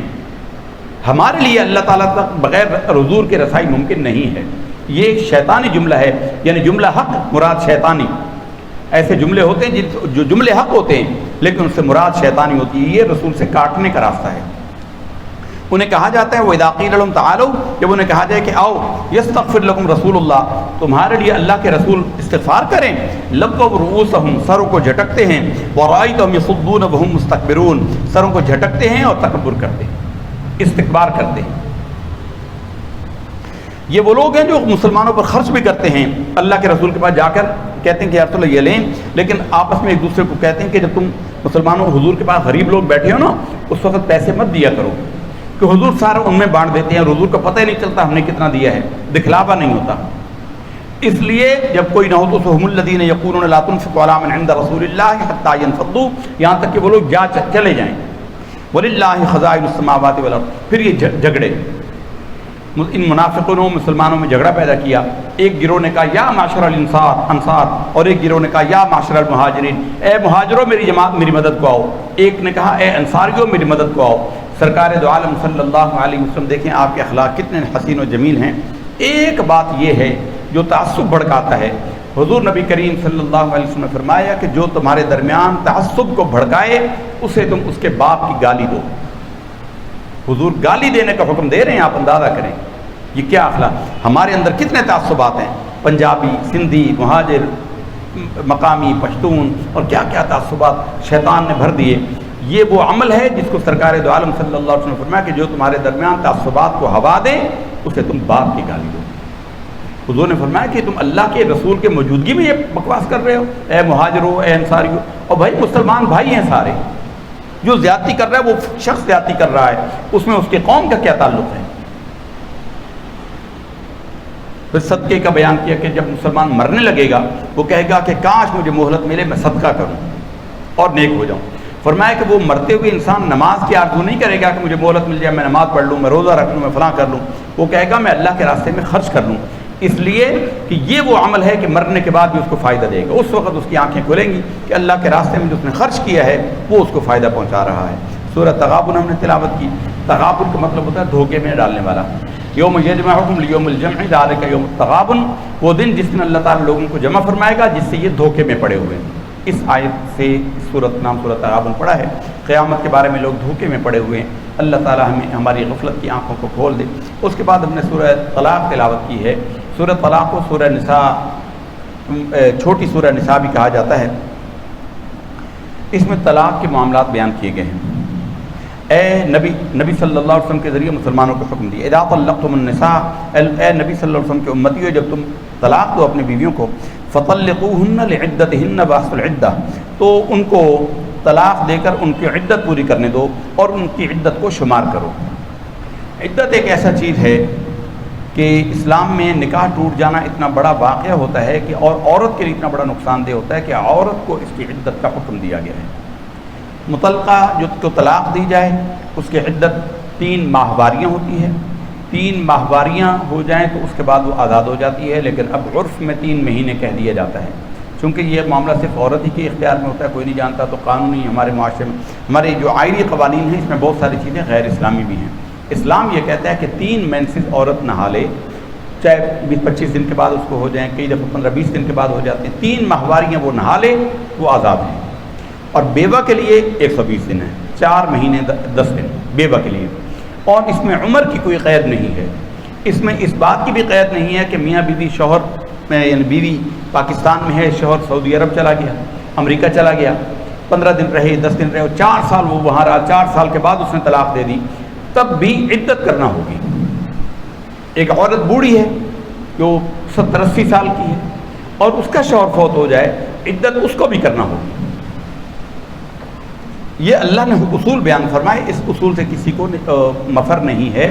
ہمارے لیے اللہ تعالیٰ تک بغیر حضور کے رسائی ممکن نہیں ہے۔ یہ ایک شیطانی جملہ ہے، یعنی جملہ حق مراد شیطانی۔ ایسے جملے ہوتے ہیں جو جملے حق ہوتے ہیں لیکن ان سے مراد شیطانی ہوتی ہے، یہ رسول سے کاٹنے کا راستہ ہے۔ انہیں کہا جاتا ہے وَإِذَا قِيلَ لَهُمْ تَعَالَوْا، جب انہیں کہا جائے کہ آؤ يَسْتَغْفِرْ لَكُمْ رسول اللہ، تمہارے لیے اللہ کے رسول استغفار کریں، لَبَّوْا رُؤُوسَهُمْ، سروں کو جھٹکتے ہیں، وَرَأَيْتَهُمْ يَصُدُّونَ وَهُمْ مُسْتَكْبِرُونَ، سروں کو جھٹکتے ہیں اور تکبر کرتے ہیں، استکبار کرتے ہیں۔ یہ وہ لوگ ہیں جو مسلمانوں پر خرچ بھی کرتے ہیں، اللہ کے رسول کے پاس جا کر کہتے ہیں کہ یا رسول اللہ یہ لیں، لیکن آپس میں ایک دوسرے کو کہتے ہیں کہ جب تم مسلمانوں حضور کے پاس غریب لوگ بیٹھے ہو نا، اس وقت پیسے مت دیا کرو، کہ حضور سارا ان میں بانٹ دیتے ہیں اور حضور کو پتہ ہی نہیں چلتا ہم نے کتنا دیا ہے، دکھلاوا نہیں ہوتا۔ اس لیے جب کوئی نہ ہو تو ہم الذین یقولون لا تنفقوا علی من عند رسول اللہ حتی ينفضوا، یہاں تک کہ وہ لوگ چلے جائیں۔ وللہ خزائن السماوات والارض، پھر یہ جھگڑے، ان منافقوں مسلمانوں میں جھگڑا پیدا کیا۔ ایک گروہ نے کہا یا معاشر الانصار، اور ایک گروہ نے کہا یا معاشر المہاجرین، اے مہاجروں میری جماعت میری مدد کو آؤ، ایک نے کہا اے انصاریوں میری مدد کو آؤ۔ سرکار دو عالم صلی اللہ علیہ وسلم دیکھیں آپ کے اخلاق کتنے حسین و جمیل ہیں۔ ایک بات یہ ہے جو تعصب بھڑکاتا ہے، حضور نبی کریم صلی اللہ علیہ وسلم نے فرمایا کہ جو تمہارے درمیان تعصب کو بھڑکائے اسے تم اس کے باپ کی گالی دو۔ حضور گالی دینے کا حکم دے رہے ہیں، آپ اندازہ کریں یہ کیا اخلاق۔ ہمارے اندر کتنے تعصبات ہیں، پنجابی، سندھی، مہاجر، مقامی، پشتون اور کیا کیا تعصبات شیطان نے بھر دیے۔ یہ وہ عمل ہے جس کو سرکار دو عالم صلی اللہ علیہ وسلم نے فرمایا کہ جو تمہارے درمیان تعصبات کو ہوا دے اسے تم باپ کی گالی دو۔ حضور نے فرمایا کہ تم اللہ کے رسول کے موجودگی میں یہ بکواس کر رہے ہو، اے مہاجروں، اے انصاریوں، اور بھائی مسلمان بھائی ہیں سارے، جو زیادتی کر رہا ہے وہ شخص زیادتی کر رہا ہے، اس میں اس کے قوم کا کیا تعلق ہے۔ پھر صدقے کا بیان کیا کہ جب مسلمان مرنے لگے گا وہ کہے گا کہ کاش مجھے مہلت ملے میں صدقہ کروں اور نیک ہو جاؤں۔ فرمایا کہ وہ مرتے ہوئے انسان نماز کی آرزو نہیں کرے گا کہ مجھے مہلت مل جائے، میں نماز پڑھ لوں، میں روزہ رکھ لوں، میں فلاں کر لوں، وہ کہے گا میں اللہ کے راستے میں خرچ کر لوں، اس لیے کہ یہ وہ عمل ہے کہ مرنے کے بعد بھی اس کو فائدہ دے گا۔ اس وقت اس کی آنکھیں کھلیں گی کہ اللہ کے راستے میں جو اس نے خرچ کیا ہے وہ اس کو فائدہ پہنچا رہا ہے۔ سورہ تغابن ہم نے تلاوت کی۔ تغابن کا مطلب ہوتا ہے دھوکے میں ڈالنے والا۔ یوم یجمعہم لیوم الجمع ذالک یوم التغابن، وہ دن جس دن اللہ تعالیٰ لوگوں کو جمع فرمائے گا جس سے یہ دھوکے میں پڑے ہوئے ہیں۔ اس آیت سے اس صورت نام سورۃ تغابن پڑھا ہے، قیامت کے بارے میں لوگ دھوکے میں پڑے ہوئے ہیں، اللہ تعالیٰ ہمیں ہماری غفلت کی آنکھوں کو کھول دے۔ اس کے بعد ہم نے سورہ طلاق تلاوت کی ہے۔ سورہ طلاق کو سورہ نساء، چھوٹی سورہ نساء بھی کہا جاتا ہے۔ اس میں طلاق کے معاملات بیان کیے گئے ہیں۔ اے نبی صلی اللہ علیہ وسلم کے ذریعے مسلمانوں کو حکم دیا، اذا طلقتم النساء، اے نبی صلی اللہ علیہ وسلم کے امتیوں جب تم طلاق دو اپنی بیویوں کو، فطلقوہن لعدتہن واحصوا العدہ، تو ان کو طلاق دے کر ان کی عدت پوری کرنے دو اور ان کی عدت کو شمار کرو۔ عدت ایک ایسا چیز ہے کہ اسلام میں نکاح ٹوٹ جانا اتنا بڑا واقعہ ہوتا ہے کہ اور عورت کے لیے اتنا بڑا نقصان دہ ہوتا ہے کہ عورت کو اس کی عدت کا حکم دیا گیا ہے۔ مطلقہ جو طلاق دی جائے اس کی عدت 3 ماہواریاں ہوتی ہے، 3 ماہواریاں ہو جائیں تو اس کے بعد وہ آزاد ہو جاتی ہے، لیکن اب عرف میں 3 مہینے کہہ دیا جاتا ہے، چونکہ یہ معاملہ صرف عورت ہی کے اختیار میں ہوتا ہے، کوئی نہیں جانتا، تو قانونی ہمارے معاشرے میں ہمارے جو آئینی قوانین ہیں اس میں بہت ساری چیزیں غیر اسلامی بھی ہیں۔ اسلام یہ کہتا ہے کہ 3 مینسز عورت نہا لے، چاہے 20-25 دن کے بعد اس کو ہو جائیں، کئی دفعہ 15-20 دن کے بعد ہو جاتے ہیں، 3 ماہواریاں وہ نہا لے وہ آزاد ہیں۔ اور بیوہ کے لیے 120 دن ہے، 4 مہینے 10 دن بیوہ کے لیے، اور اس میں عمر کی کوئی قید نہیں ہے۔ اس میں اس بات کی بھی قید نہیں ہے کہ میاں بیوی شوہر میں، یعنی بیوی پاکستان میں ہے، شوہر سعودی عرب چلا گیا، امریکہ چلا گیا، 15 دن رہے، 10 دن رہے، 4 سال وہ وہاں رہا، 4 سال کے بعد اس نے طلاق دے دی، تب بھی عدت کرنا ہوگی۔ ایک عورت بوڑھی ہے جو 70-80 سال کی ہے اور اس کا شوہر فوت ہو جائے، عدت اس کو بھی کرنا ہوگی۔ یہ اللہ نے اصول بیان فرمائے، اس اصول سے کسی کو مفر نہیں ہے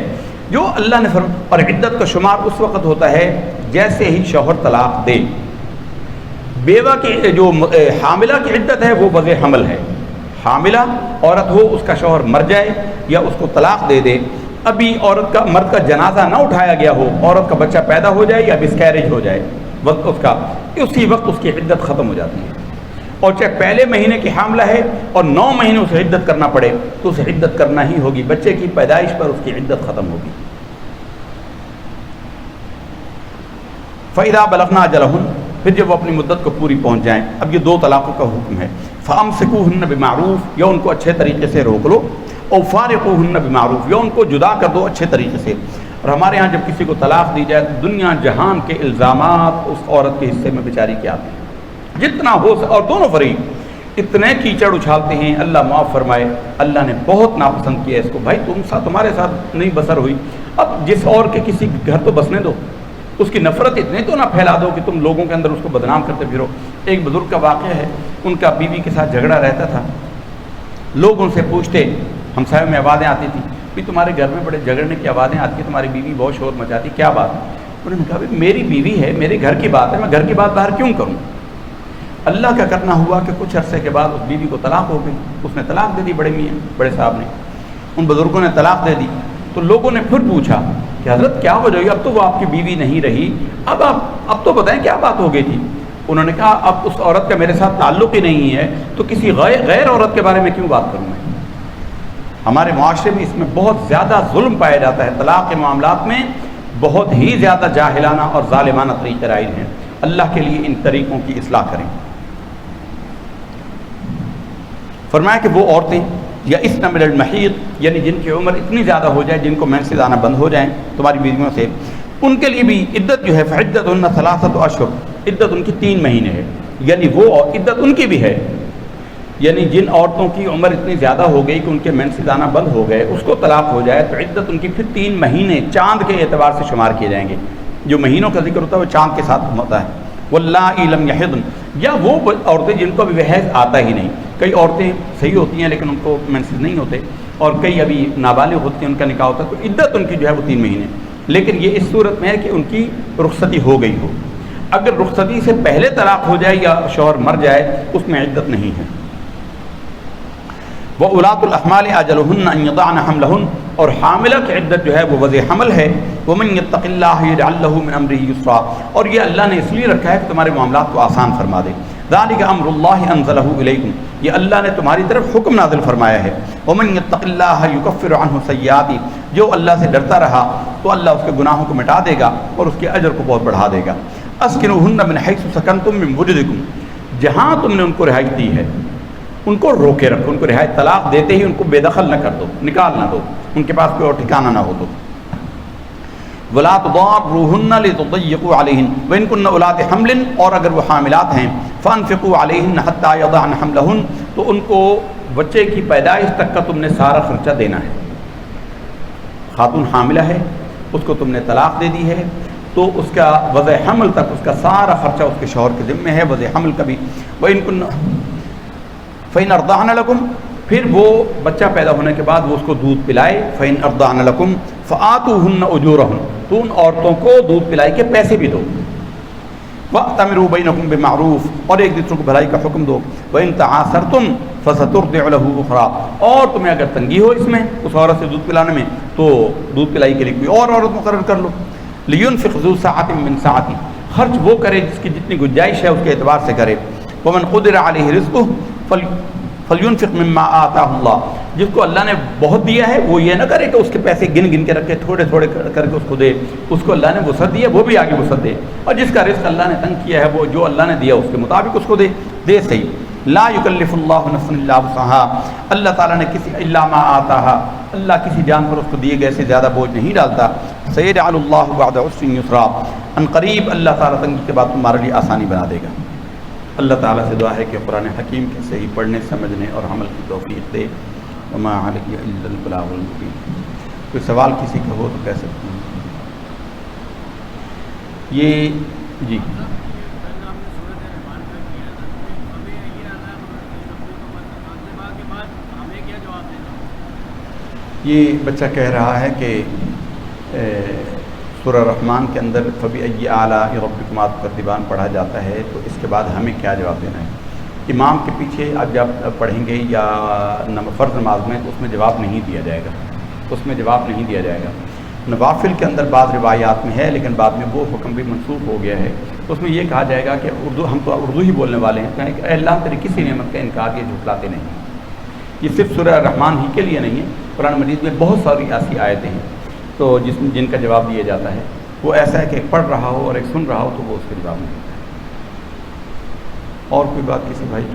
جو اللہ نے فرمایا۔ اور عدت کا شمار اس وقت ہوتا ہے جیسے ہی شوہر طلاق دے۔ بیوہ کی جو حاملہ کی عدت ہے وہ وضع حمل ہے، حاملہ عورت ہو، اس کا شوہر مر جائے یا اس کو طلاق دے دے، ابھی عورت کا مرد کا جنازہ نہ اٹھایا گیا ہو، عورت کا بچہ پیدا ہو جائے یا مسکیریج ہو جائے، وقت اس کا اسی وقت اس کی عدت ختم ہو جاتی ہے، اور چاہے پہلے مہینے کی حاملہ ہے اور 9 مہینے اسے عدت کرنا پڑے تو اسے عدت کرنا ہی ہوگی، بچے کی پیدائش پر اس کی عدت ختم ہوگی۔ فَإِذَا بَلَغْنَا أَجَلَهُنَّ، پھر جب وہ اپنی مدت کو پوری پہنچ جائیں، اب یہ 2 طلاقوں کا حکم ہے، فَأَمْسِكُوهُنَّ بِمَعْرُوفٍ، یا ان کو اچھے طریقے سے روک لو، اور فَارِقُوهُنَّ بِمَعْرُوفٍ، یا ان کو جدا کر دو اچھے طریقے سے۔ اور ہمارے ہاں جب کسی کو طلاق دی جائے تو دنیا جہان کے الزامات اس عورت کے حصے میں بیچاری کے آتے ہیں، جتنا ہو اور دونوں فریق اتنے کیچڑ اچھالتے ہیں، اللہ معاف فرمائے، اللہ نے بہت ناپسند کیا اس کو، بھائی تمہارے ساتھ نہیں بسر ہوئی، اب جس اور کے کسی گھر تو بسنے دو، اس کی نفرت اتنے تو نہ پھیلا دو کہ تم لوگوں کے اندر اس کو بدنام کرتے پھرو۔ ایک بزرگ کا واقعہ ہے، ان کا بیوی کے ساتھ جھگڑا رہتا تھا، لوگ ان سے پوچھتے، ہمسایوں میں آوازیں آتی تھیں، بھی تمہارے گھر میں بڑے جھگڑنے کی آوازیں آتی ہیں، تمہاری بیوی بہت شور مچاتی، کیا بات ہے؟ انہوں نے کہا بھی میری بیوی ہے، میرے گھر کی بات ہے، میں گھر کی بات باہر کیوں کروں؟ اللہ کا کرنا ہوا کہ کچھ عرصے کے بعد اس بیوی کو طلاق ہو گئی، اس نے طلاق دے دی، بڑے میاں بڑے صاحب نے، ان بزرگوں نے طلاق دے دی، تو لوگوں نے پھر پوچھا کہ حضرت کیا ہو جائے، اب تو وہ آپ کی بیوی نہیں رہی، اب تو بتائیں کیا بات ہو گئی تھی؟ انہوں نے کہا اب اس عورت کا میرے ساتھ تعلق ہی نہیں ہے تو کسی غیر عورت کے بارے میں کیوں بات کروں میں؟ ہمارے معاشرے میں اس میں بہت زیادہ ظلم پایا جاتا ہے، طلاق کے معاملات میں بہت ہی زیادہ جاہلانہ اور ظالمانہ طریقے رائج ہیں، اللہ کے لیے ان طریقوں کی اصلاح کریں۔ فرمایا کہ وہ عورتیں یا اس من المحیض، یعنی جن کی عمر اتنی زیادہ ہو جائے، جن کو مینسز آنا بند ہو جائیں تمہاری بیویوں سے، ان کے لیے بھی عدت جو ہے فعدتہن 3 اشہر، عدت ان کی 3 مہینے ہے، یعنی وہ عدت ان کی بھی ہے، یعنی جن عورتوں کی عمر اتنی زیادہ ہو گئی کہ ان کے مینسز آنا بند ہو گئے، اس کو طلاق ہو جائے تو عدت ان کی پھر 3 مہینے چاند کے اعتبار سے شمار کیے جائیں گے، جو مہینوں کا ذکر ہوتا ہے وہ چاند کے ساتھ ہوتا ہے۔ واللائی لم یحضن، یا وہ عورتیں جن کو ابھی حیض آتا ہی نہیں، کئی عورتیں صحیح ہوتی ہیں لیکن ان کو مینسز نہیں ہوتے، اور کئی ابھی نابالغ ہوتی ہیں، ان کا نکاح ہوتا ہے، تو عدت ان کی جو ہے وہ 3 مہینے، لیکن یہ اس صورت میں ہے کہ ان کی رخصتی ہو گئی ہو، اگر رخصتی سے پہلے طلاق ہو جائے یا شوہر مر جائے اس میں عدت نہیں ہے۔ وَأُولَاتُ الْأَحْمَالِ أَجَلُهُنَّ أَن يَضَعْنَ حَمْلَهُنَّ، اور حاملہ کی عدت جو ہے وہ وضع حمل ہے۔ وَمَن يَتَّقِ اللَّهَ يَجْعَل لَّهُ مِنْ أَمْرِهِ يُسْرًا، اور یہ اللہ نے اس لیے رکھا ہے کہ تمہارے معاملات کو آسان فرما دے۔ ذَلِكَ أَمْرُ اللَّهِ أَنزَلَهُ إِلَيْكُمْ، یہ اللہ نے تمہاری طرف حکم نازل فرمایا ہے۔ وَمَن يَتَّقِ اللَّهَ يُكَفِّرْ عَنْهُ سَيِّئَاتِهِ، جو اللہ سے ڈرتا رہا تو اللہ اس کے گناہوں کو مٹا دے گا اور اس کے اجر کو بہت بڑھا دے گا۔ أَسْكِنُوهُنَّ مِنْ حَيْثُ سَكَنْتُم مِّن وُجْدِكُمْ، جہاں تم نے ان کو رہائش دی ہے ان کو روکے رکھو، ان کو رہائش، طلاق دیتے ہی ان کو بے دخل نہ کر دو، نکال نہ دو، ان کے پاس کوئی اور ٹھکانہ نہ ہو تو۔ وَلَا تُضَارُّوهُنَّ لِتُضَيِّقُوا عَلَيْهِنَّ وَإِن كُنَّ أُولَاتِ حَمْلٍ، اور اگر وہ حاملات ہیں، فَأَنفِقُوا عَلَيْهِنَّ حَتَّى يَضَعْنَ حَمْلَهُنَّ، تو ان کو بچے کی پیدائش تک کا تم نے سارا خرچہ دینا ہے۔ خاتون حاملہ ہے، اس کو تم نے طلاق دے دی ہے تو اس کا وضع حمل تک اس کا سارا خرچہ اس کے شوہر کے ذمہ ہے، وضع حمل کا بھی۔ وَإِن كُنَّ فَإِنْ أَرْضَعْنَ لَكُمْ، پھر وہ بچہ پیدا ہونے کے بعد وہ اس کو دودھ پلائے، فَإِنْ أَرْضَعْنَ لَكُمْ فَآتُوهُنَّ أُجُورَهُنَّ، تو ان عورتوں کو دودھ پلائی کے پیسے بھی دو۔ وَأْتَمِرُوا بَيْنَكُمْ بِمَعْرُوفٍ، اور ایک دوسرے کو بھلائی کا حکم دو۔ وَإِنْ تَعَاثَرْتُمْ فَسَتُرْضِعُ لَهُ أُخْرَىٰ، اور تمہیں اگر تنگی ہو اس میں اس عورت سے دودھ پلانے میں تو دودھ پلائی کے لیے کوئی اور عورت مقرر کر لو۔ لِيُنْفِقْ ذُو سَعَةٍ مِّن سَعَتِهِ، خرچ وہ کرے جس کی جتنی گنجائش ہے اس کے اعتبار سے کرے۔ وَمَنْ قُدِرَ عَلَيْهِ رِزْقُهُ فَلْيُنْفِقْ مِمَّا آتَاهُ اللَّهُ، جس کو اللہ نے بہت دیا ہے وہ یہ نہ کرے کہ اس کے پیسے گن گن کے رکھے، تھوڑے تھوڑے کر کے اس کو دے، اس کو اللہ نے وسعت دی ہے وہ بھی آگے وسعت دے، اور جس کا رزق اللہ نے تنگ کیا ہے وہ جو اللہ نے دیا اس کے مطابق اس کو دے صحیح۔ لا يكلف الله نفسا الا وسعها، اللہ تعالیٰ نے کسی الا ما آتاها، اللہ کسی جان پر اس کو دیے گئے سے زیادہ بوجھ نہیں ڈالتا۔ سيجعل الله بعد عسر يسرا، ان قریب اللہ تعالیٰ تنگی کے بعد تمہارے لیے آسانی بنا دے گا۔ اللہ تعالیٰ سے دعا ہے کہ قرآن حکیم کے صحیح پڑھنے سمجھنے اور عمل کی توفیق دے۔ وما علیہ الا البلاغ المبین۔ کوئی سوال کسی کا ہو تو کہہ سکتے ہیں۔ یہ جی یہ بچہ کہہ رہا ہے کہ سورہ رحمان کے اندر فَبِأَيِّ آلَاءِ رَبِّكُمَا تُكَذِّبَانِ پڑھا جاتا ہے، تو اس کے بعد ہمیں کیا جواب دینا ہے؟ امام کے پیچھے اب جب پڑھیں گے یا فرض نماز میں تو اس میں جواب نہیں دیا جائے گا، اس میں جواب نہیں دیا جائے گا۔ نوافل کے اندر بعض روایات میں ہے، لیکن بعد میں وہ حکم بھی منسوخ ہو گیا ہے۔ اس میں یہ کہا جائے گا کہ ہم تو اردو ہی بولنے والے ہیں، کہیں کہ اے اللہ تیری کسی نعمت کا انکار یہ جھٹلاتے نہیں۔ یہ صرف سورہ الرحمن ہی کے لیے نہیں ہے، قرآن مجید میں بہت ساری ایسی آیتیں ہیں تو جن کا جواب دیا جاتا ہے وہ ایسا ہے کہ ایک پڑھ رہا ہو اور ایک سن رہا ہو تو وہ اس کا جواب نہیں دیتا ہے۔ اور کوئی بات کسی بھائی؟